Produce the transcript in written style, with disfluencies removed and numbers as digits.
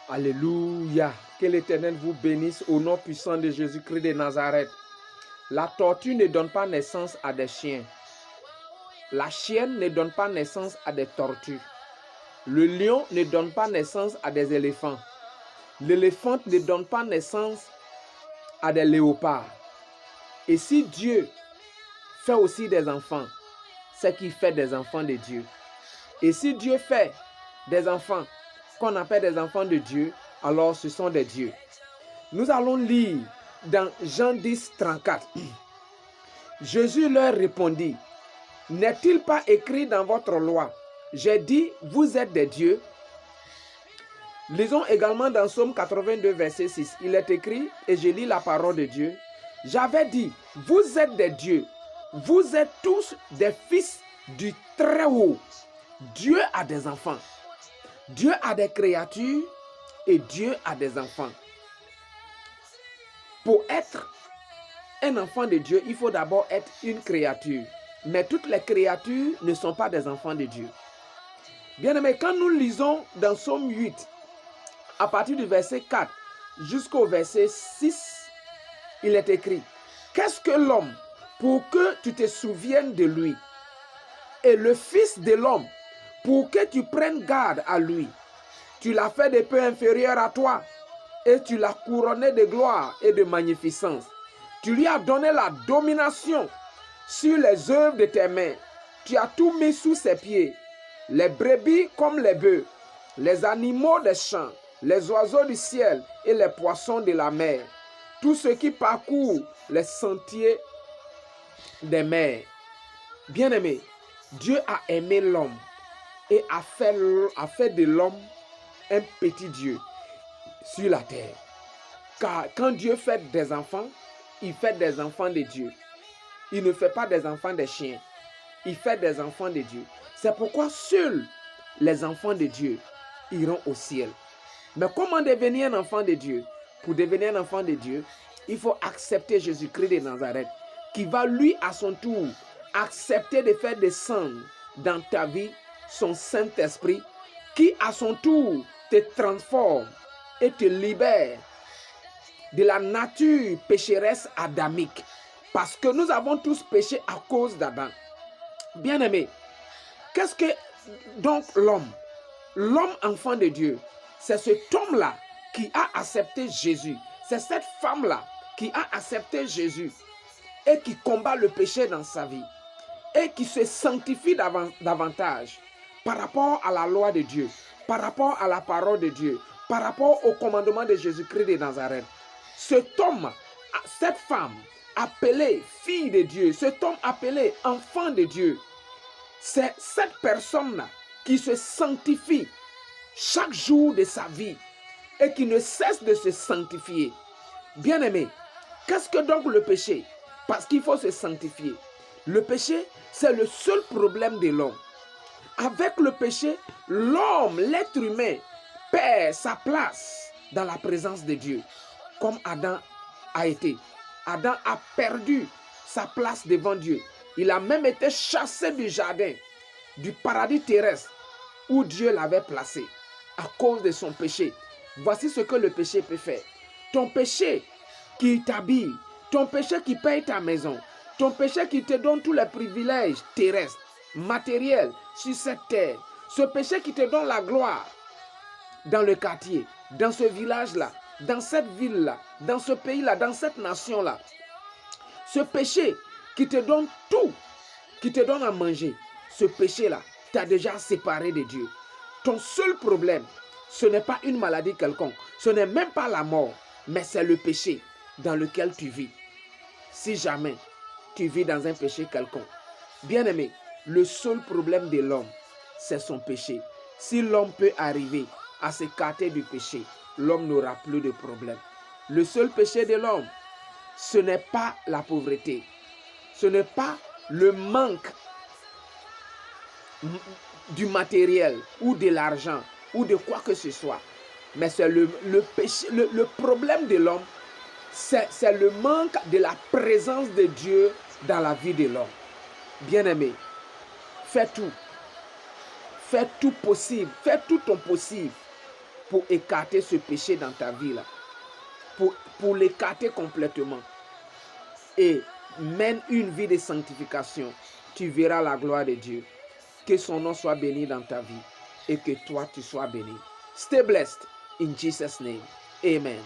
Alléluia. Que l'Éternel vous bénisse au nom puissant de Jésus-Christ de Nazareth. La tortue ne donne pas naissance à des chiens. La chienne ne donne pas naissance à des tortues. Le lion ne donne pas naissance à des éléphants. L'éléphant ne donne pas naissance à des léopards. Et si Dieu fait aussi des enfants, c'est qu'il fait des enfants de Dieu. Et si Dieu fait des enfants qu'on appelle des enfants de Dieu, alors ce sont des dieux. Nous allons lire dans Jean 10, 34. Jésus leur répondit, « N'est-il pas écrit dans votre loi, j'ai dit, vous êtes des dieux ?» Lisons également dans Psaume 82, verset 6. Il est écrit, et je lis la parole de Dieu, « J'avais dit, vous êtes des dieux, vous êtes tous des fils du Très-Haut. » Dieu a des enfants. Dieu a des créatures et Dieu a des enfants. Pour être un enfant de Dieu, il faut d'abord être une créature. Mais toutes les créatures ne sont pas des enfants de Dieu. Bien-aimés, quand nous lisons dans Psaume 8, à partir du verset 4 jusqu'au verset 6, il est écrit, « Qu'est-ce que l'homme pour que tu te souviennes de lui? Et le Fils de l'homme pour que tu prennes garde à lui. Tu l'as fait de peu inférieur à toi et tu l'as couronné de gloire et de magnificence. Tu lui as donné la domination sur les œuvres de tes mains. Tu as tout mis sous ses pieds, les brebis comme les bœufs, les animaux des champs, les oiseaux du ciel et les poissons de la mer, tous ceux qui parcourent les sentiers des mers. » Bien-aimé, Dieu a aimé l'homme et a fait de l'homme un petit Dieu sur la terre. Car quand Dieu fait des enfants, il fait des enfants de Dieu. Il ne fait pas des enfants des chiens. Il fait des enfants de Dieu. C'est pourquoi seuls les enfants de Dieu iront au ciel. Mais comment devenir un enfant de Dieu? Pour devenir un enfant de Dieu, il faut accepter Jésus-Christ de Nazareth, qui va lui à son tour accepter de faire descendre dans ta vie son Saint-Esprit, qui à son tour te transforme et te libère de la nature pécheresse adamique. Parce que nous avons tous péché à cause d'Adam. Bien-aimé, qu'est-ce que donc l'homme? L'homme enfant de Dieu, c'est cet homme-là qui a accepté Jésus. C'est cette femme-là qui a accepté Jésus et qui combat le péché dans sa vie et qui se sanctifie davantage par rapport à la loi de Dieu, par rapport à la parole de Dieu, par rapport au commandement de Jésus-Christ de Nazareth. Cet homme, cette femme appelée fille de Dieu, cet homme appelé enfant de Dieu, c'est cette personne-là qui se sanctifie chaque jour de sa vie et qui ne cesse de se sanctifier. Bien-aimé, qu'est-ce que donc le péché? Parce qu'il faut se sanctifier. Le péché, c'est le seul problème de l'homme. Avec le péché, l'homme, l'être humain, perd sa place dans la présence de Dieu, comme Adam a été. Adam a perdu sa place devant Dieu. Il a même été chassé du jardin, du paradis terrestre, où Dieu l'avait placé, à cause de son péché. Voici ce que le péché peut faire. Ton péché qui t'habille, ton péché qui paye ta maison, ton péché qui te donne tous les privilèges terrestres, matériels sur cette terre, ce péché qui te donne la gloire dans le quartier, dans ce village-là, dans cette ville-là, dans ce pays-là, dans cette nation-là. Ce péché qui te donne tout, qui te donne à manger, ce péché-là t'a déjà séparé de Dieu. Ton seul problème, ce n'est pas une maladie quelconque, ce n'est même pas la mort, mais c'est le péché dans lequel tu vis. Si jamais tu vis dans un péché quelconque. Bien-aimé, le seul problème de l'homme, c'est son péché. Si l'homme peut arriver à s'écarter du péché, l'homme n'aura plus de problème. Le seul péché de l'homme, ce n'est pas la pauvreté. Ce n'est pas le manque du matériel ou de l'argent ou de quoi que ce soit. Mais c'est le péché, le problème de l'homme, c'est le manque de la présence de Dieu dans la vie de l'homme. Bien-aimé, fais tout possible, fais tout ton possible pour écarter ce péché dans ta vie là. Pour l'écarter complètement. Et mène une vie de sanctification. Tu verras la gloire de Dieu. Que son nom soit béni dans ta vie et que toi tu sois béni. Stay blessed in Jesus' name. Amen.